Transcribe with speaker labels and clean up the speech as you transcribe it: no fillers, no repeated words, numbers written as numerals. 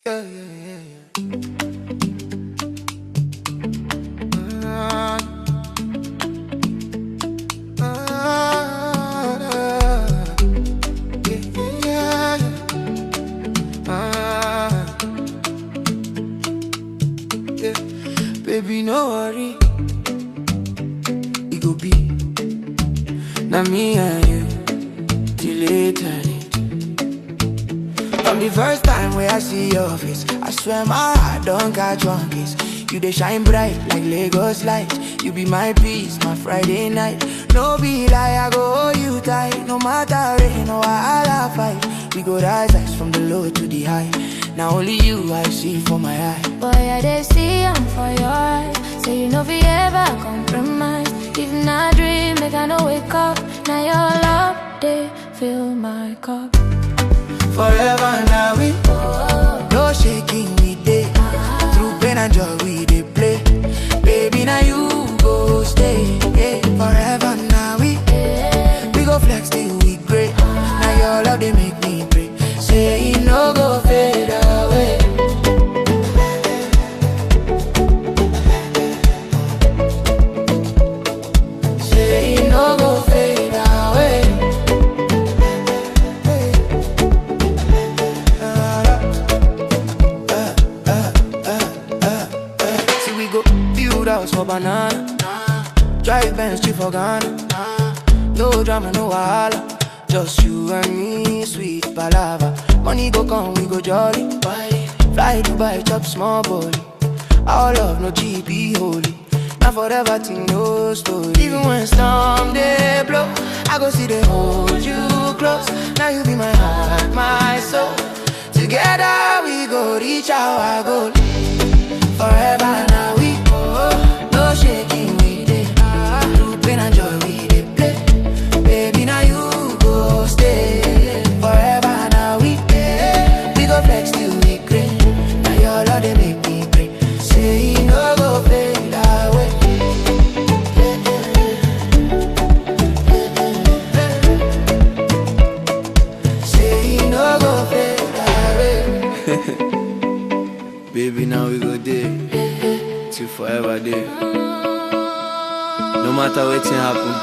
Speaker 1: Yeah, yeah, yeah, yeah. Yeah. Baby, no worry, it go be. Now me and you, till eternity. From the first time where I see your face, I swear my heart don't catch one kiss. You dey shine bright like Lagos light. You be my peace, my Friday night. No be lie, I go hold you tight. No matter rain or wahala fight, we go rise from the low to the high. Now only you I see for my eye.
Speaker 2: Boy, I dey see I'm for your eyes. Say you know if you ever compromise. If not dream, make I no wake up. Now your love, they fill my cup.
Speaker 1: Forever now we no shaking we day. Through pain and joy we dey play. Baby now you go stay. Yeah. Forever now we go flex till we great. Now your love they make me pray. Say it no go fade away. Say it no go fade away. Build house for banana, drive Benz street for Ghana. No drama, no wahala, just you and me, sweet palava. Money go come, we go jolly. Fly Dubai, chop small body. Our love no GP holy. Now forever thing no story. Even when storm they blow, I go see they hold you close. Now you be my heart, my soul. Together we go reach our goal. Forever now we go, no shaking we dey. Through pain and joy we dey play. Baby now you go stay. Forever now we go flex till we great. Now your love they make me pray. Say you no go fade away. Say you no go fade away. Baby, now we go there till forever there. No matter what happen,